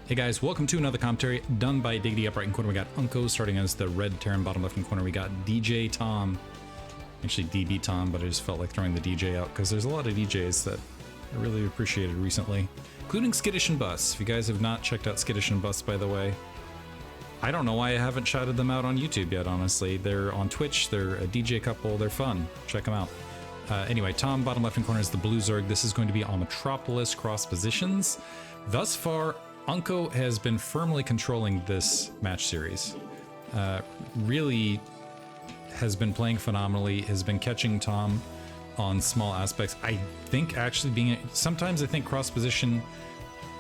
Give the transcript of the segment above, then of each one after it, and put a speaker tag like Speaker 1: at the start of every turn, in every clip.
Speaker 1: Hey guys, welcome to another commentary done by Diggity. Up right in corner we got Unco, starting as the red Terran. Bottom left in corner we got DJ Tom. Actually DB Tom, but I just felt like throwing the DJ out because there's a lot of DJs that I really appreciated recently, including Skittish and Bus. If you guys have not checked out Skittish and Bus, by the way, I don't know why I haven't shouted them out on YouTube yet, honestly. They're on Twitch, they're a DJ couple, they're fun. Check them out. Anyway, Tom, bottom left in corner is the blue Zerg. This is going to be on Metropolis cross positions. Thus far, Unco has been firmly controlling this match series. Really has been playing phenomenally, has been catching Tom on small aspects. I think actually being, sometimes I think cross position,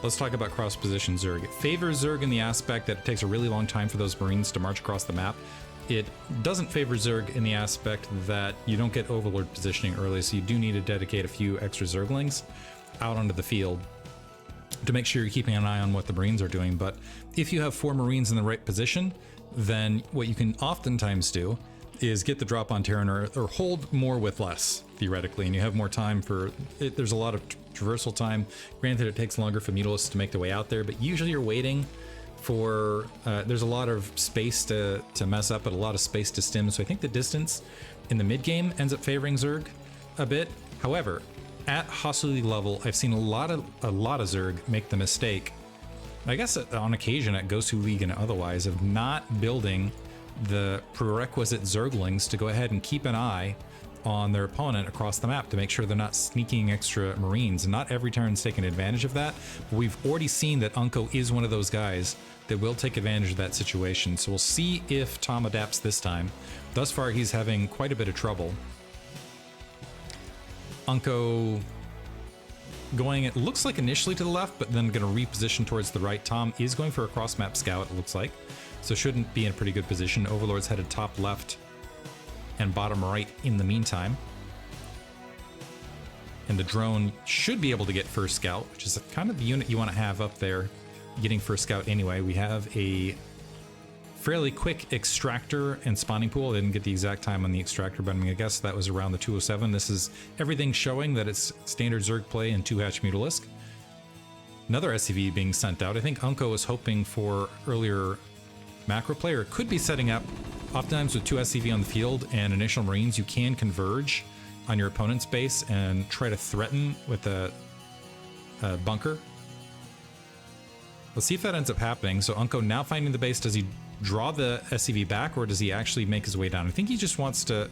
Speaker 1: let's talk about cross position Zerg. It favors Zerg in the aspect that it takes a really long time for those Marines to march across the map. It doesn't favor Zerg in the aspect that you don't get Overlord positioning early, so you do need to dedicate a few extra Zerglings out onto the field to make sure you're keeping an eye on what the Marines are doing. But if you have 4 Marines in the right position, then what you can oftentimes do is get the drop on Terran or hold more with less, theoretically, and you have more time for it. There's a lot of traversal time. Granted, it takes longer for Mutalisks to make their way out there, but usually you're waiting for, there's a lot of space to mess up, but a lot of space to stim, so I think the distance in the mid-game ends up favoring Zerg a bit. However, at Hasuleauge level, I've seen a lot of Zerg make the mistake, I guess on occasion at Gosu League and otherwise, of not building the prerequisite Zerglings to go ahead and keep an eye on their opponent across the map to make sure they're not sneaking extra Marines. And not every turn's taking advantage of that, but we've already seen that Unco is one of those guys that will take advantage of that situation. So we'll see if Tom adapts this time. Thus far, he's having quite a bit of trouble. Unco going, it looks like initially to the left, but then going to reposition towards the right. Tom is going for a cross-map scout, it looks like, so shouldn't be in a pretty good position. Overlord's headed top left and bottom right in the meantime. And the drone should be able to get first scout, which is kind of the unit you want to have up there getting first scout anyway. We have a fairly quick extractor and spawning pool. I didn't get the exact time on the extractor, but I mean, I guess that was around the 207. This is everything showing that it's standard Zerg play and 2-hatch Mutalisk. Another SCV being sent out. I think Unco is hoping for earlier macro play, or could be setting up. Oftentimes with 2 SCV on the field and initial Marines, you can converge on your opponent's base and try to threaten with a bunker. Let's see if that ends up happening. So Unco now finding the base. Does he draw the SCV back, or does he actually make his way down? I think he just wants to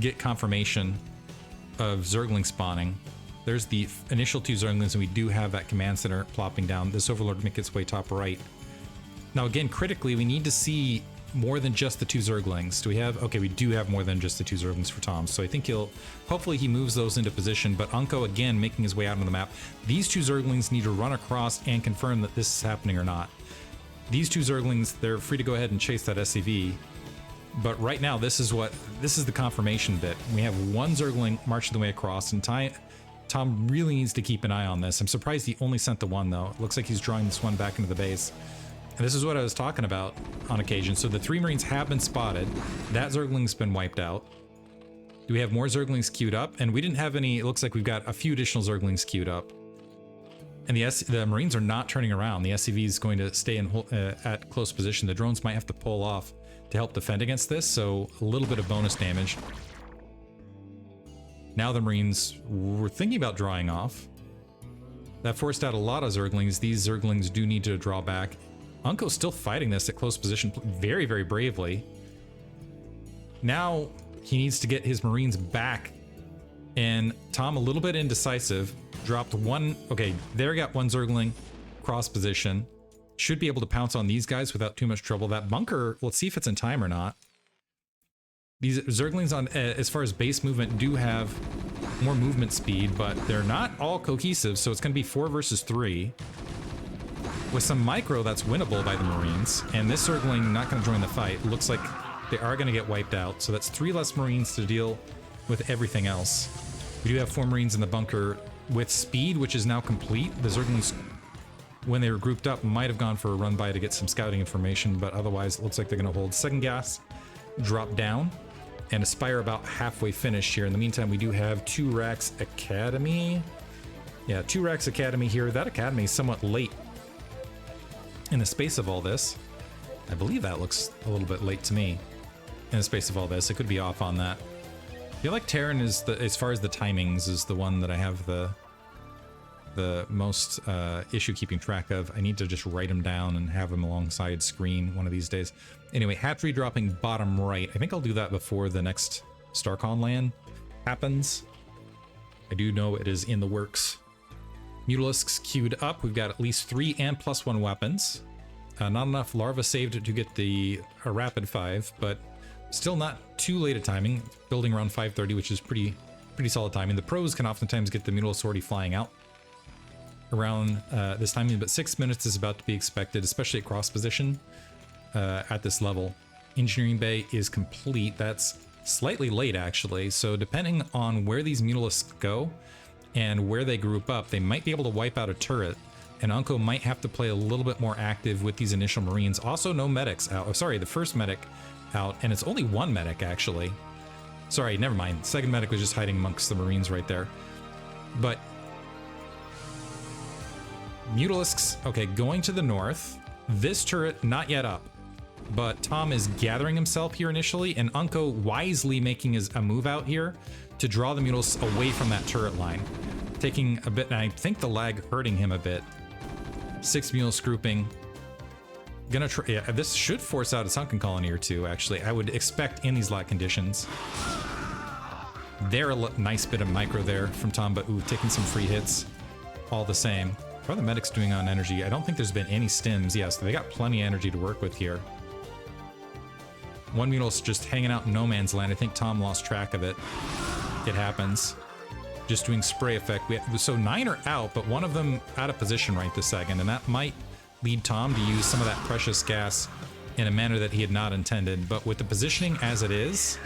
Speaker 1: get confirmation of Zergling spawning. There's the initial 2 Zerglings, and we do have that command center plopping down. This Overlord make its way top right. Now again, critically, we need to see more than just the 2 Zerglings. Do we have, okay, we do have more than just the 2 Zerglings for Tom, so I think hopefully he moves those into position, but Unco again making his way out on the map. These 2 Zerglings need to run across and confirm that this is happening or not. These 2 Zerglings, they're free to go ahead and chase that SCV, but right now this is the confirmation bit. We have 1 Zergling marching the way across, and Tom really needs to keep an eye on this. I'm surprised he only sent the 1 though. It looks like he's drawing this 1 back into the base. And this is what I was talking about on occasion. So the 3 Marines have been spotted. That Zergling's been wiped out. Do we have more Zerglings queued up? And we didn't have any, it looks like we've got a few additional Zerglings queued up. And the Marines are not turning around. The SCV is going to stay in at close position. The drones might have to pull off to help defend against this, so a little bit of bonus damage. Now the Marines were thinking about drawing off. That forced out a lot of Zerglings. These Zerglings do need to draw back. Unco's still fighting this at close position very, very bravely. Now he needs to get his Marines back. And Tom, a little bit indecisive, dropped 1. Okay, there got 1 Zergling cross position. Should be able to pounce on these guys without too much trouble. That bunker, let's see if it's in time or not. These Zerglings, on as far as base movement, do have more movement speed, but they're not all cohesive, so it's going to be 4 versus 3. With some micro, that's winnable by the Marines, and this Zergling not going to join the fight. Looks like they are going to get wiped out, so that's 3 less Marines to deal with everything else. We do have 4 Marines in the bunker with speed, which is now complete. The Zerglings, when they were grouped up, might have gone for a run by to get some scouting information, but otherwise it looks like they're going to hold. Second gas, drop down, and Aspire about halfway finished here. In the meantime, we do have 2 Racks Academy. Yeah, 2 Racks Academy here. That Academy is somewhat late In the space of all this, I believe that looks a little bit late to me. In the space of all this, it could be off on that. I feel like Terran is the, as far as the timings, is the one that I have the most issue keeping track of. I need to just write them down and have them alongside screen one of these days. Anyway, hatchery dropping bottom right. I think I'll do that before the next StarCon LAN happens. I do know it is in the works. Mutalisks queued up. We've got at least 3 and +1 weapons. Not enough larva saved to get the rapid 5, but still not too late a timing. Building around 5:30, which is pretty solid timing. The pros can oftentimes get the Mutalisk already flying out around this timing, but 6 minutes is about to be expected, especially at cross position at this level. Engineering bay is complete. That's slightly late actually, so depending on where these Mutalisks go and where they group up, they might be able to wipe out a turret, and Unco might have to play a little bit more active with these initial Marines. Also, no medics out. Oh, sorry, the first medic out, and it's only 1 medic actually. Sorry, never mind. Second medic was just hiding amongst the Marines right there. But Mutalisks, okay, going to the north. This turret not yet up, but Tom is gathering himself here initially, and Unco wisely making a move out here to draw the Mutalisks away from that turret line. Taking a bit, and I think the lag hurting him a bit. 6 Mutalisks grouping. Gonna try, yeah, this should force out a sunken colony or 2, actually. I would expect in these lag conditions. There, a nice bit of micro there from Tom, but ooh, taking some free hits all the same. How are the medics doing on energy? I don't think there's been any stims. Yes, they got plenty of energy to work with here. 1 Mutalisk just hanging out in no man's land. I think Tom lost track of it. It happens. Just doing spray effect. So 9 are out, but 1 of them out of position right this second, and that might lead Tom to use some of that precious gas in a manner that he had not intended. But with the positioning as it is,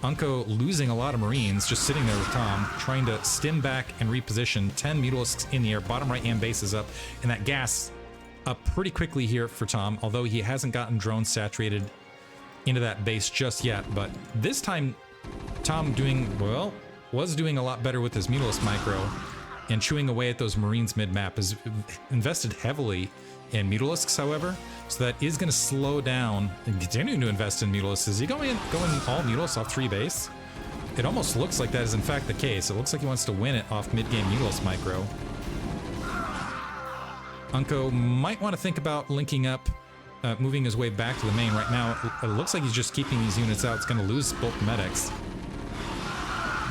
Speaker 1: Unco losing a lot of Marines, just sitting there with Tom, trying to stim back and reposition. 10 Mutalisks in the air, bottom right-hand base is up, and that gas up pretty quickly here for Tom, although he hasn't gotten drones saturated into that base just yet. But this time, Tom was doing a lot better with his Mutalisk micro and chewing away at those Marines mid-map. Has invested heavily in Mutalisks, however, so that is going to slow down and continuing to invest in Mutalisks. Is he going all Mutalisks off 3 base? It almost looks like that is in fact the case. It looks like he wants to win it off mid-game Mutalisk micro. Unco might want to think about linking up, moving his way back to the main. Right now, it looks like he's just keeping these units out. It's going to lose both medics.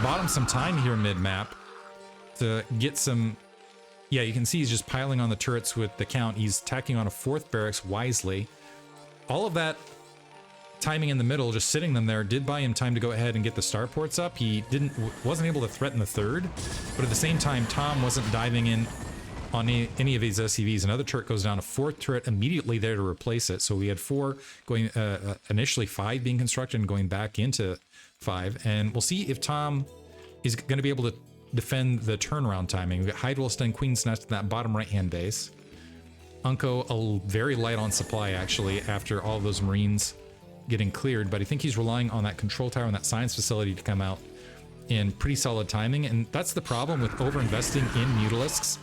Speaker 1: Bought him some time here mid-map to get some... Yeah, you can see he's just piling on the turrets with the count. He's tacking on a 4th barracks wisely. All of that timing in the middle, just sitting them there, did buy him time to go ahead and get the starports up. He wasn't able to threaten the 3rd, but at the same time, Tom wasn't diving in on any of these SCVs. Another turret goes down, a 4th turret immediately there to replace it. So we had 4 going, initially 5 being constructed and going back into 5. And we'll see if Tom is going to be able to defend the turnaround timing. We've got Hydrost and Queen's Nest in that bottom right-hand base. Unco very light on supply, actually, after all of those Marines getting cleared, but I think he's relying on that control tower and that science facility to come out in pretty solid timing. And that's the problem with over-investing in Mutalisks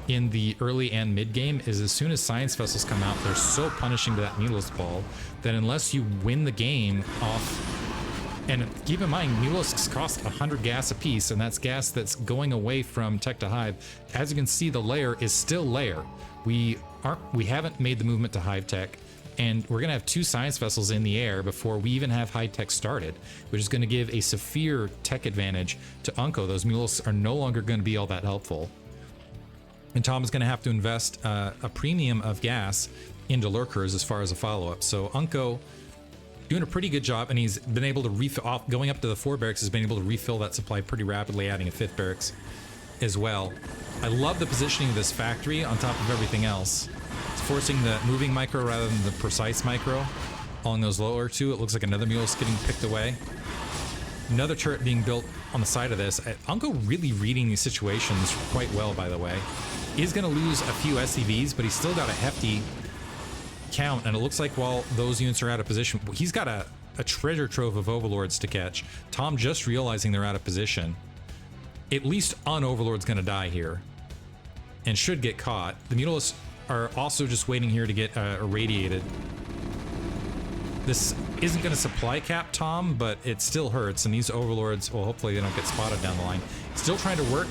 Speaker 1: in the early and mid-game, is as soon as science vessels come out, they're so punishing to that Mutalisk ball that unless you win the game off... And keep in mind, Mutalisks cost 100 gas apiece, and that's gas that's going away from Tech to Hive. As you can see, the layer is still layer. We haven't made the movement to Hive Tech, and we're gonna have 2 science vessels in the air before we even have Hive Tech started, which is gonna give a severe tech advantage to Unco. Those Mutalisks are no longer gonna be all that helpful. And Tom is gonna have to invest a premium of gas into lurkers as far as a follow-up. So Unco doing a pretty good job, and he's been able to refill, going up to the 4 barracks, has been able to refill that supply pretty rapidly, adding a 5th barracks as well. I love the positioning of this factory on top of everything else. It's forcing the moving micro rather than the precise micro along those lower 2. It looks like another mule's getting picked away. Another turret being built on the side of this. Unco really reading these situations quite well, by the way. He's going to lose a few SCVs, but he's still got a hefty count, and it looks like while those units are out of position, he's got a treasure trove of overlords to catch. Tom just realizing they're out of position. At least an overlord's going to die here and should get caught. The Mutalisks are also just waiting here to get irradiated. This isn't going to supply cap Tom, but it still hurts, and these overlords, well, hopefully they don't get spotted down the line. Still trying to work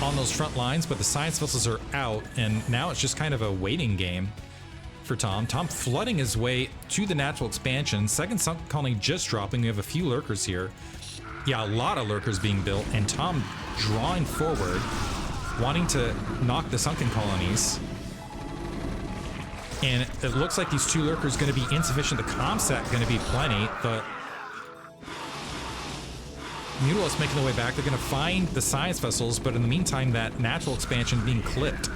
Speaker 1: on those front lines, but the science vessels are out, and now it's just kind of a waiting game for Tom. Tom flooding his way to the natural expansion. Second sunken colony just dropping. We have a few lurkers here. Yeah, a lot of lurkers being built, and Tom drawing forward, wanting to knock the sunken colonies. And it looks like these two lurkers going to be insufficient. The comsat going to be plenty. The Mutalisks making their way back. They're going to find the science vessels, but in the meantime, that natural expansion being clipped.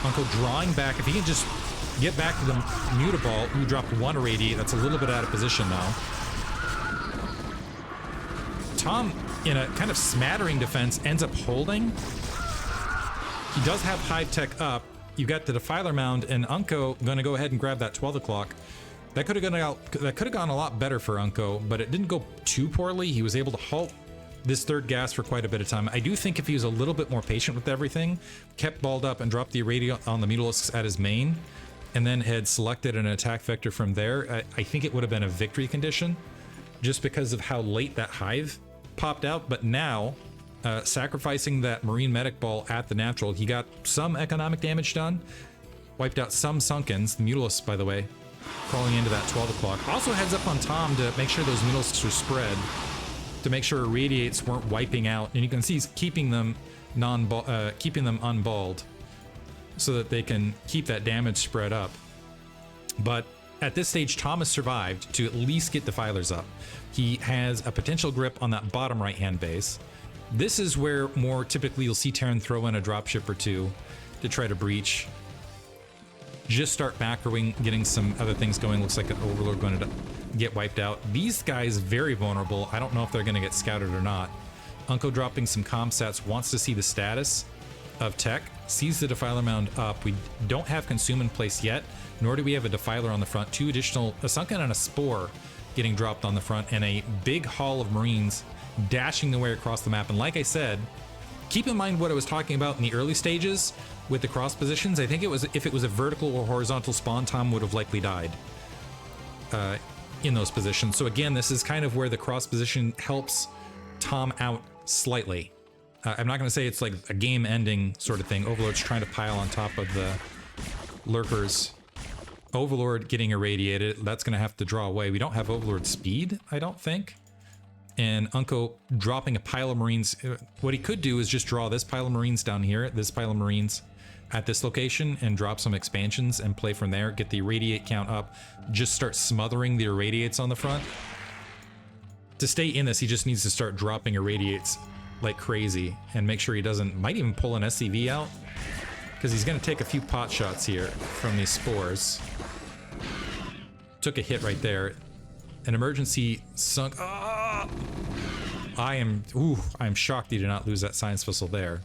Speaker 1: Unco drawing back. If he can just get back to the Mutaball, who dropped one irradiate. That's a little bit out of position now. Tom, in a kind of smattering defense, ends up holding. He does have Hive Tech up. You got the Defiler Mound, and Unco going to go ahead and grab that 12 o'clock. That could have gone a lot better for Unco, but it didn't go too poorly. He was able to halt this third gas for quite a bit of time. I do think if he was a little bit more patient with everything, kept balled up and dropped the irradiate on the Mutalisks at his main, and then had selected an attack vector from there, I think it would have been a victory condition, just because of how late that Hive popped out. But now, sacrificing that Marine Medic Ball at the natural, he got some economic damage done, wiped out some Sunkens. The Mutalisks, by the way, crawling into that 12 o'clock. Also heads up on Tom to make sure those Mutalisks are spread, to make sure irradiates weren't wiping out. And you can see he's keeping them unballed, so that they can keep that damage spread up. But at this stage, Tom has survived to at least get Defilers up. He has a potential grip on that bottom right-hand base. This is where more typically you'll see Terran throw in a dropship or two to try to breach. Just start macroing, getting some other things going. Looks like an Overlord going to get wiped out. These guys very vulnerable. I don't know if they're going to get scouted or not. Unco dropping some comsats, wants to see the status of tech, sees the Defiler Mound up. We don't have Consume in place yet, nor do we have a Defiler on the front. Two additional, a Sunken and a Spore getting dropped on the front, and a big haul of Marines dashing their way across the map. And like I said, keep in mind what I was talking about in the early stages with the cross positions. I think it was, if it was a vertical or horizontal spawn, Tom would have likely died in those positions. So again, this is kind of where the cross position helps Tom out slightly. I'm not going to say it's like a game-ending sort of thing. Overlord's trying to pile on top of the lurkers. Overlord getting irradiated. That's going to have to draw away. We don't have Overlord speed, I don't think. And Unco dropping a pile of Marines. What he could do is just draw this pile of Marines down here, this pile of Marines at this location, and drop some expansions and play from there. Get the irradiate count up. Just start smothering the irradiates on the front. To stay in this, he just needs to start dropping irradiates like crazy and make sure he doesn't, might even pull an SCV out, because he's going to take a few pot shots here from these spores. Took a hit right there. An emergency sunk. Ah! I'm shocked he did not lose that science vessel there.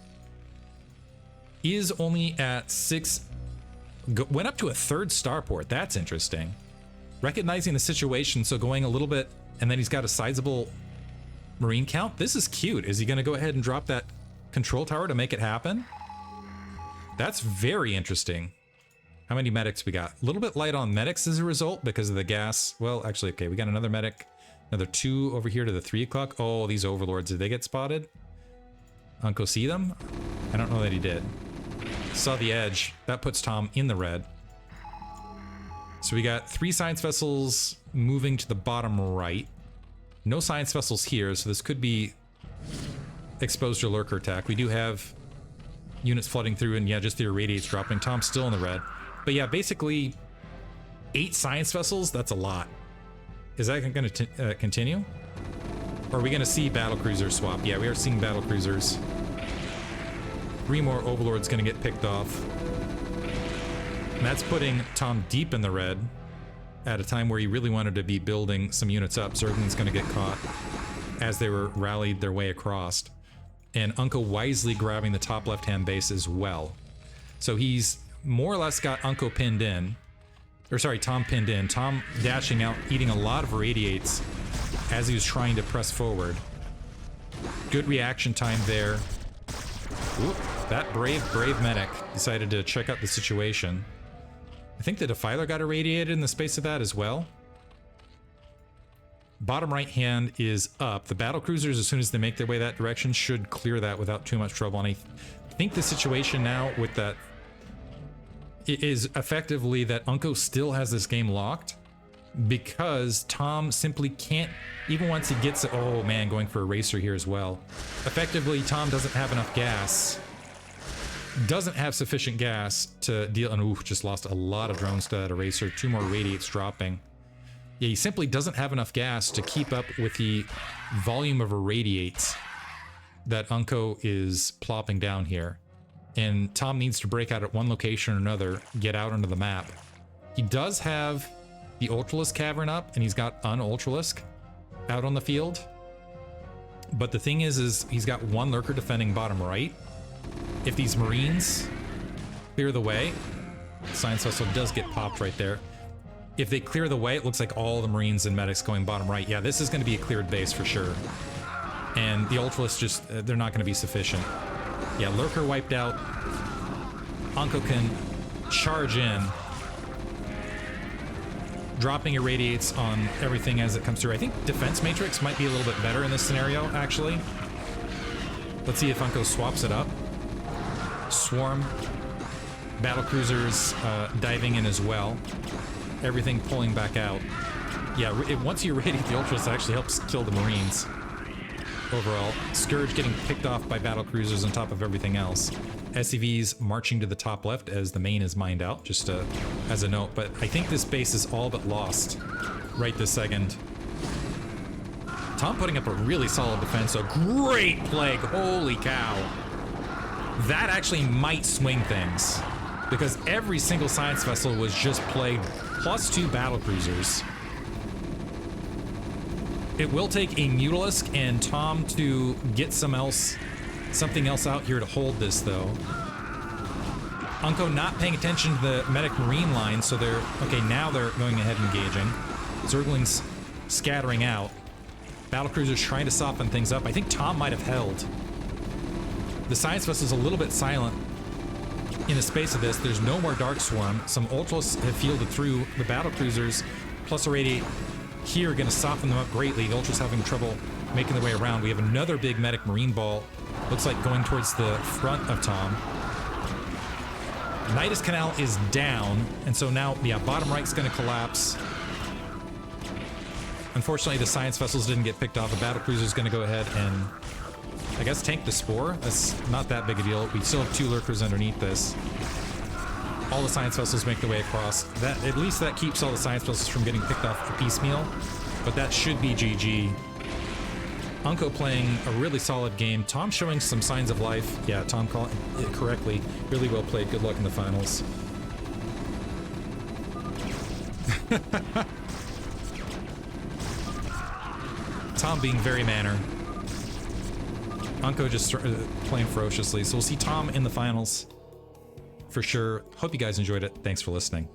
Speaker 1: He is only at 6, went up to a 3rd starport. That's interesting. Recognizing the situation, so going a little bit, and then he's got a sizable Marine count. This is cute. Is he going to go ahead and drop that control tower to make it happen? That's very interesting. How many medics we got? A little bit light on medics as a result because of the gas. Well, actually, okay, we got another medic. Another 2 over here to the 3 o'clock. Oh, these overlords, did they get spotted? Unco see them? I don't know that he did. Saw the edge. That puts Tom in the red. So we got 3 science vessels moving to the bottom right. No science vessels here, so this could be exposed to lurker attack. We do have units flooding through, and yeah, just the irradiates dropping. Tom's still in the red. But yeah, basically 8 science vessels, that's a lot. Is that going to continue? Or are we going to see battlecruisers swap? Yeah, we are seeing battlecruisers. 3 more overlords going to get picked off. And that's putting Tom deep in the red at a time where he really wanted to be building some units up. Zergling's going to get caught as they were rallied their way across. And Unco wisely grabbing the top left-hand base as well. So he's more or less got Unco pinned in. Or sorry, Tom pinned in. Tom dashing out, eating a lot of radiates as he was trying to press forward. Good reaction time there. Oop. That brave medic decided to check out the situation. I think the Defiler got irradiated in the space of that as well. Bottom right hand is up. The battle cruisers, as soon as they make their way that direction, should clear that without too much trouble. And I think the situation now with that is effectively that Unco still has this game locked because Tom simply can't, even once he gets it, oh man, going for a racer here as well. Effectively, Tom doesn't have enough gas, doesn't have sufficient gas to deal, and ooh, just lost a lot of drones to that eraser, 2 more radiates dropping. Yeah, he simply doesn't have enough gas to keep up with the volume of irradiates that Unco is plopping down here. And Tom needs to break out at one location or another, get out onto the map. He does have the Ultralisk Cavern up, and he's got an Ultralisk out on the field. But the thing is he's got 1 lurker defending bottom right. If these Marines clear the way, Science Vessel does get popped right there. If they clear the way, it looks like all the Marines and medics going bottom right. Yeah, this is going to be a cleared base for sure. And the Ultralisk just, they're not going to be sufficient. Yeah, lurker wiped out. Unco can charge in, dropping irradiates on everything as it comes through. I think Defense Matrix might be a little bit better in this scenario, actually. Let's see if Unco swaps it up. Swarm. Battle cruisers diving in as well. Everything pulling back out. Yeah, once you irradiate the Ultras, it actually helps kill the Marines. Overall, Scourge getting picked off by battle cruisers on top of everything else. SCVs marching to the top left as the main is mined out, just as a note. But I think this base is all but lost right this second. Tom putting up a really solid defense, a great plague, holy cow. That actually might swing things, because every single Science Vessel was just plagued, +2 battle cruisers. It will take a Mutalisk and Tom to get something else out here to hold this, though. Unco not paying attention to the medic marine line, so they're... Okay, now they're going ahead and engaging. Zerglings scattering out. Battlecruisers trying to soften things up. I think Tom might have held. The Science Vessel's a little bit silent in the space of this. There's no more Dark Swarm. Some Ultras have fielded through. The Battlecruisers, plus a Radiate here, are going to soften them up greatly. The Ultras having trouble making their way around. We have another big medic marine ball. Looks like going towards the front of Tom. Nidus Canal is down, and so now, yeah, bottom right's going to collapse. Unfortunately, the Science Vessels didn't get picked off. The Battlecruiser's going to go ahead and, I guess, tank the Spore. That's not that big a deal. We still have 2 lurkers underneath this. All the Science Vessels make their way across. That, at least that keeps all the Science Vessels from getting picked off piecemeal, but that should be GG. Unco playing a really solid game. Tom showing some signs of life. Yeah, Tom calling it correctly. Really well played. Good luck in the finals. Tom being very manner. Unco just playing ferociously. So we'll see Tom in the finals for sure. Hope you guys enjoyed it. Thanks for listening.